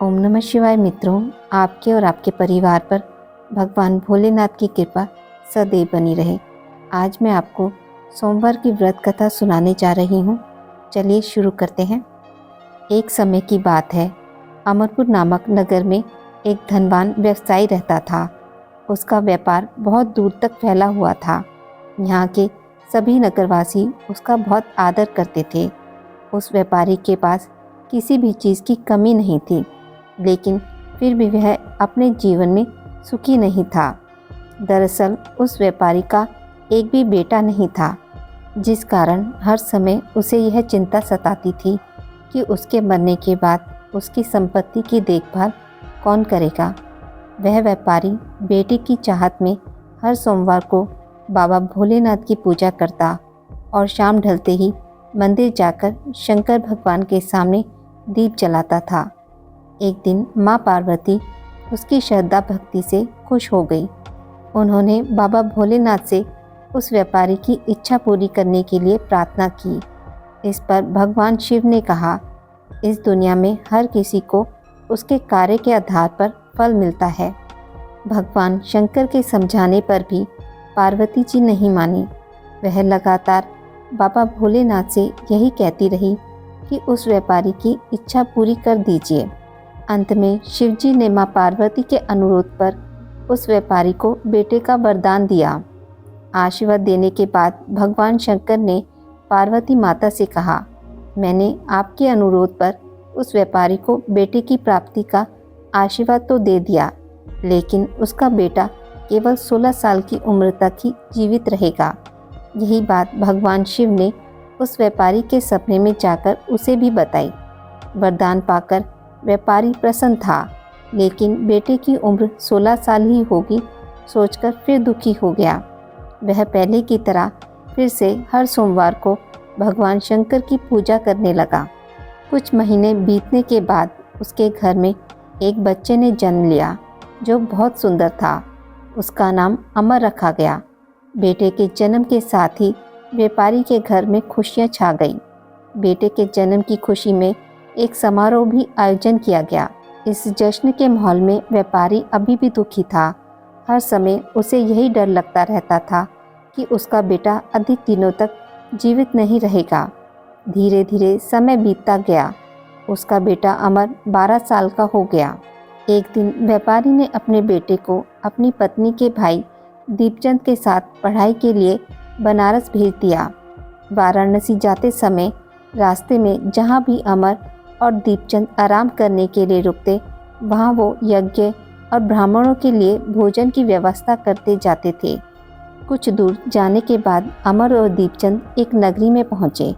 ओम नमः शिवाय मित्रों, आपके और आपके परिवार पर भगवान भोलेनाथ की कृपा सदैव बनी रहे। आज मैं आपको सोमवार की व्रत कथा सुनाने जा रही हूँ। चलिए शुरू करते हैं। एक समय की बात है, अमरपुर नामक नगर में एक धनवान व्यवसायी रहता था। उसका व्यापार बहुत दूर तक फैला हुआ था। यहाँ के सभी नगरवासी उसका बहुत आदर करते थे। उस व्यापारी के पास किसी भी चीज़ की कमी नहीं थी, लेकिन फिर भी वह अपने जीवन में सुखी नहीं था। दरअसल उस व्यापारी का एक भी बेटा नहीं था, जिस कारण हर समय उसे यह चिंता सताती थी कि उसके मरने के बाद उसकी संपत्ति की देखभाल कौन करेगा। वह व्यापारी बेटे की चाहत में हर सोमवार को बाबा भोलेनाथ की पूजा करता और शाम ढलते ही मंदिर जाकर शंकर भगवान के सामने दीप जलाता था। एक दिन माँ पार्वती उसकी श्रद्धा भक्ति से खुश हो गई। उन्होंने बाबा भोलेनाथ से उस व्यापारी की इच्छा पूरी करने के लिए प्रार्थना की। इस पर भगवान शिव ने कहा, इस दुनिया में हर किसी को उसके कार्य के आधार पर फल मिलता है। भगवान शंकर के समझाने पर भी पार्वती जी नहीं मानी। वह लगातार बाबा भोलेनाथ से यही कहती रही कि उस व्यापारी की इच्छा पूरी कर दीजिए। अंत में शिवजी ने मां पार्वती के अनुरोध पर उस व्यापारी को बेटे का वरदान दिया। आशीर्वाद देने के बाद भगवान शंकर ने पार्वती माता से कहा, मैंने आपके अनुरोध पर उस व्यापारी को बेटे की प्राप्ति का आशीर्वाद तो दे दिया, लेकिन उसका बेटा केवल 16 साल की उम्र तक ही जीवित रहेगा। यही बात भगवान शिव ने उस व्यापारी के सपने में जाकर उसे भी बताई। वरदान पाकर व्यापारी प्रसन्न था, लेकिन बेटे की उम्र 16 साल ही होगी सोचकर फिर दुखी हो गया। वह पहले की तरह फिर से हर सोमवार को भगवान शंकर की पूजा करने लगा। कुछ महीने बीतने के बाद उसके घर में एक बच्चे ने जन्म लिया जो बहुत सुंदर था। उसका नाम अमर रखा गया। बेटे के जन्म के साथ ही व्यापारी के घर में खुशियां छा गई। बेटे के जन्म की खुशी में एक समारोह भी आयोजन किया गया। इस जश्न के माहौल में व्यापारी अभी भी दुखी था। हर समय उसे यही डर लगता रहता था कि उसका बेटा अधिक दिनों तक जीवित नहीं रहेगा। धीरे धीरे समय बीतता गया। उसका बेटा अमर 12 साल का हो गया। एक दिन व्यापारी ने अपने बेटे को अपनी पत्नी के भाई दीपचंद के साथ पढ़ाई के लिए बनारस भेज दिया। वाराणसी जाते समय रास्ते में जहाँ भी अमर और दीपचंद आराम करने के लिए रुकते, वहाँ वो यज्ञ और ब्राह्मणों के लिए भोजन की व्यवस्था करते जाते थे। कुछ दूर जाने के बाद अमर और दीपचंद एक नगरी में पहुँचे।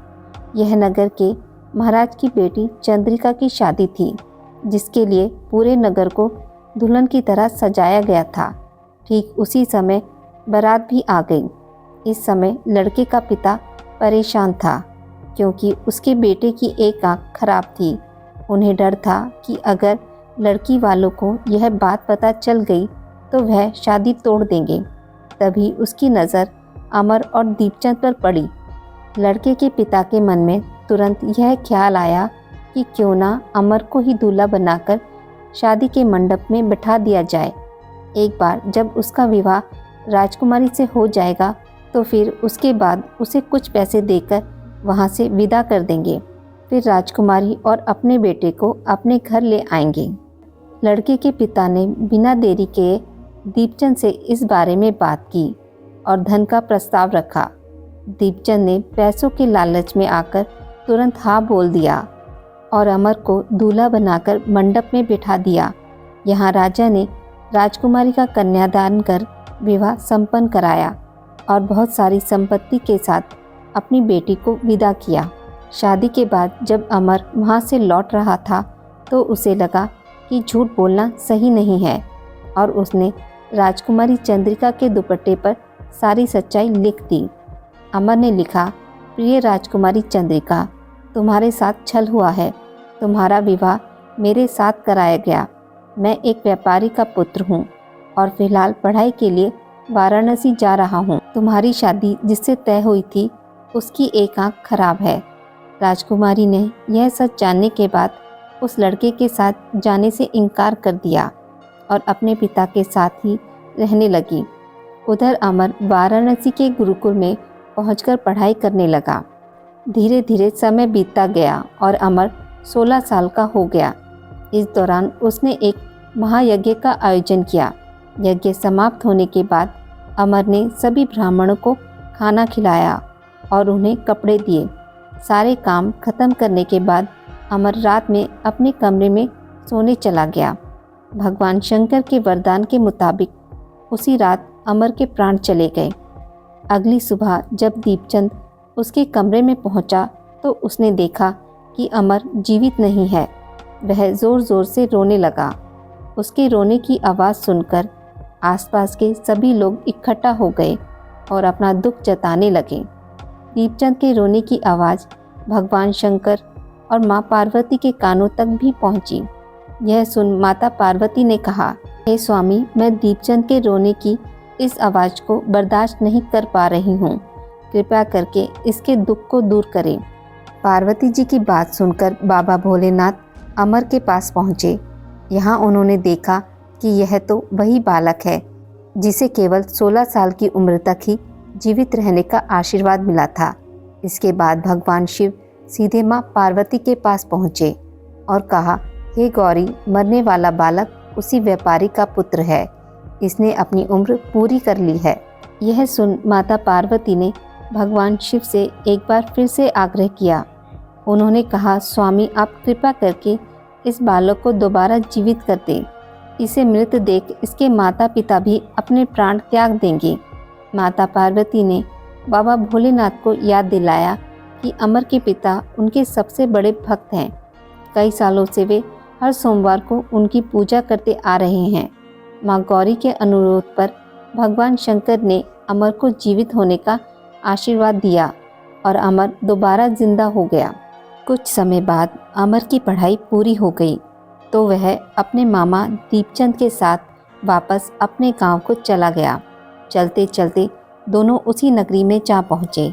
यह नगर के महाराज की बेटी चंद्रिका की शादी थी, जिसके लिए पूरे नगर को दुल्हन की तरह सजाया गया था। ठीक उसी समय बारात भी आ गई। इस समय लड़के का पिता परेशान था, क्योंकि उसके बेटे की एक आंख खराब थी। उन्हें डर था कि अगर लड़की वालों को यह बात पता चल गई तो वह शादी तोड़ देंगे। तभी उसकी नज़र अमर और दीपचंद पर पड़ी। लड़के के पिता के मन में तुरंत यह ख्याल आया कि क्यों ना अमर को ही दूल्हा बनाकर शादी के मंडप में बिठा दिया जाए। एक बार जब उसका विवाह राजकुमारी से हो जाएगा तो फिर उसके बाद उसे कुछ पैसे देकर वहां से विदा कर देंगे। फिर राजकुमारी और अपने बेटे को अपने घर ले आएंगे। लड़के के पिता ने बिना देरी के दीपचंद से इस बारे में बात की और धन का प्रस्ताव रखा। दीपचंद ने पैसों के लालच में आकर तुरंत हाँ बोल दिया और अमर को दूल्हा बनाकर मंडप में बिठा दिया। यहाँ राजा ने राजकुमारी का कन्यादान कर विवाह संपन्न कराया और बहुत सारी संपत्ति के साथ अपनी बेटी को विदा किया। शादी के बाद जब अमर वहाँ से लौट रहा था तो उसे लगा कि झूठ बोलना सही नहीं है और उसने राजकुमारी चंद्रिका के दुपट्टे पर सारी सच्चाई लिख दी। अमर ने लिखा, प्रिय राजकुमारी चंद्रिका, तुम्हारे साथ छल हुआ है। तुम्हारा विवाह मेरे साथ कराया गया। मैं एक व्यापारी का पुत्र हूँ और फिलहाल पढ़ाई के लिए वाराणसी जा रहा हूँ। तुम्हारी शादी जिससे तय हुई थी उसकी एक आंख खराब है। राजकुमारी ने यह सच जानने के बाद उस लड़के के साथ जाने से इनकार कर दिया और अपने पिता के साथ ही रहने लगी। उधर अमर वाराणसी के गुरुकुल में पहुंचकर पढ़ाई करने लगा। धीरे धीरे समय बीतता गया और अमर 16 साल का हो गया। इस दौरान उसने एक महायज्ञ का आयोजन किया। यज्ञ समाप्त होने के बाद अमर ने सभी ब्राह्मणों को खाना खिलाया और उन्हें कपड़े दिए। सारे काम खत्म करने के बाद अमर रात में अपने कमरे में सोने चला गया। भगवान शंकर के वरदान के मुताबिक उसी रात अमर के प्राण चले गए। अगली सुबह जब दीपचंद उसके कमरे में पहुंचा तो उसने देखा कि अमर जीवित नहीं है। वह ज़ोर ज़ोर से रोने लगा। उसके रोने की आवाज़ सुनकर आसपास के सभी लोग इकट्ठा हो गए और अपना दुख जताने लगे। दीपचंद के रोने की आवाज़ भगवान शंकर और माँ पार्वती के कानों तक भी पहुंची। यह सुन माता पार्वती ने कहा, हे स्वामी, मैं दीपचंद के रोने की इस आवाज़ को बर्दाश्त नहीं कर पा रही हूँ। कृपया करके इसके दुख को दूर करें। पार्वती जी की बात सुनकर बाबा भोलेनाथ अमर के पास पहुँचे। यहाँ उन्होंने देखा कि यह तो वही बालक है जिसे केवल 16 साल की उम्र तक ही जीवित रहने का आशीर्वाद मिला था। इसके बाद भगवान शिव सीधे माँ पार्वती के पास पहुँचे और कहा, हे गौरी, मरने वाला बालक उसी व्यापारी का पुत्र है। इसने अपनी उम्र पूरी कर ली है। यह सुन माता पार्वती ने भगवान शिव से एक बार फिर से आग्रह किया। उन्होंने कहा, स्वामी, आप कृपा करके इस बालक को दोबारा जीवित कर दें। इसे मृत देख इसके माता पिता भी अपने प्राण त्याग देंगे। माता पार्वती ने बाबा भोलेनाथ को याद दिलाया कि अमर के पिता उनके सबसे बड़े भक्त हैं। कई सालों से वे हर सोमवार को उनकी पूजा करते आ रहे हैं। माँ गौरी के अनुरोध पर भगवान शंकर ने अमर को जीवित होने का आशीर्वाद दिया और अमर दोबारा जिंदा हो गया। कुछ समय बाद अमर की पढ़ाई पूरी हो गई तो वह अपने मामा दीपचंद के साथ वापस अपने गांव को चला गया। चलते चलते दोनों उसी नगरी में जा पहुँचे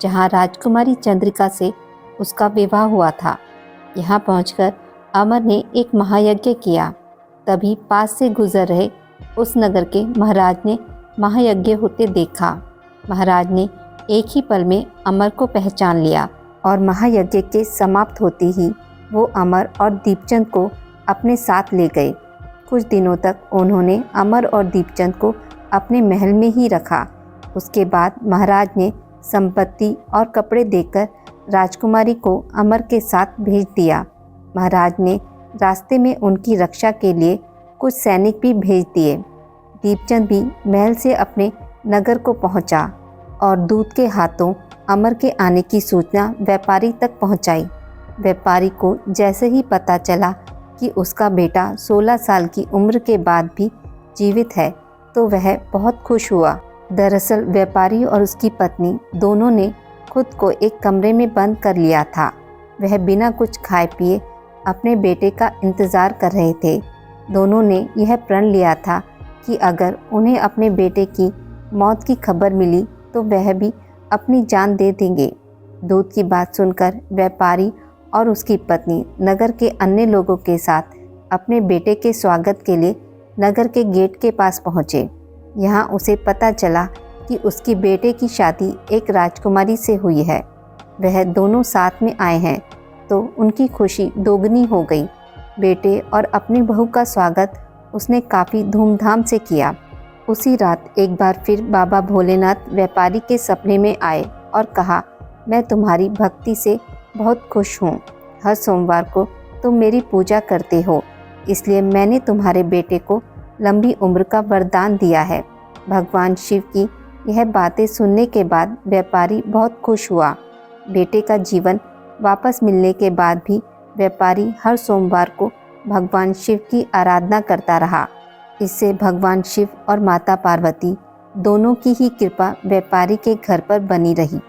जहां राजकुमारी चंद्रिका से उसका विवाह हुआ था। यहाँ पहुंचकर अमर ने एक महायज्ञ किया। तभी पास से गुजर रहे उस नगर के महाराज ने महायज्ञ होते देखा। महाराज ने एक ही पल में अमर को पहचान लिया और महायज्ञ के समाप्त होते ही वो अमर और दीपचंद को अपने साथ ले गए। कुछ दिनों तक उन्होंने अमर और दीपचंद को अपने महल में ही रखा। उसके बाद महाराज ने संपत्ति और कपड़े देकर राजकुमारी को अमर के साथ भेज दिया। महाराज ने रास्ते में उनकी रक्षा के लिए कुछ सैनिक भी भेज दिए। दीपचंद भी महल से अपने नगर को पहुंचा और दूत के हाथों अमर के आने की सूचना व्यापारी तक पहुंचाई। व्यापारी को जैसे ही पता चला कि उसका बेटा 16 साल की उम्र के बाद भी जीवित है तो वह बहुत खुश हुआ। दरअसल व्यापारी और उसकी पत्नी दोनों ने खुद को एक कमरे में बंद कर लिया था। वह बिना कुछ खाए पिए अपने बेटे का इंतज़ार कर रहे थे। दोनों ने यह प्रण लिया था कि अगर उन्हें अपने बेटे की मौत की खबर मिली तो वह भी अपनी जान दे देंगे। दूत की बात सुनकर व्यापारी और उसकी पत्नी नगर के अन्य लोगों के साथ अपने बेटे के स्वागत के लिए नगर के गेट के पास पहुँचे। यहाँ उसे पता चला कि उसकी बेटे की शादी एक राजकुमारी से हुई है। वह दोनों साथ में आए हैं तो उनकी खुशी दोगुनी हो गई। बेटे और अपनी बहू का स्वागत उसने काफ़ी धूमधाम से किया। उसी रात एक बार फिर बाबा भोलेनाथ व्यापारी के सपने में आए और कहा, मैं तुम्हारी भक्ति से बहुत खुश हूँ। हर सोमवार को तुम मेरी पूजा करते हो, इसलिए मैंने तुम्हारे बेटे को लंबी उम्र का वरदान दिया है। भगवान शिव की यह बातें सुनने के बाद व्यापारी बहुत खुश हुआ। बेटे का जीवन वापस मिलने के बाद भी व्यापारी हर सोमवार को भगवान शिव की आराधना करता रहा। इससे भगवान शिव और माता पार्वती दोनों की ही कृपा व्यापारी के घर पर बनी रही।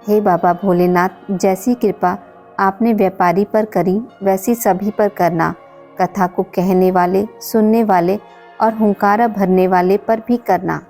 हे बाबा भोलेनाथ, जैसी कृपा आपने व्यापारी पर करी वैसी सभी पर करना। कथा को कहने वाले, सुनने वाले और हुंकारा भरने वाले पर भी करना।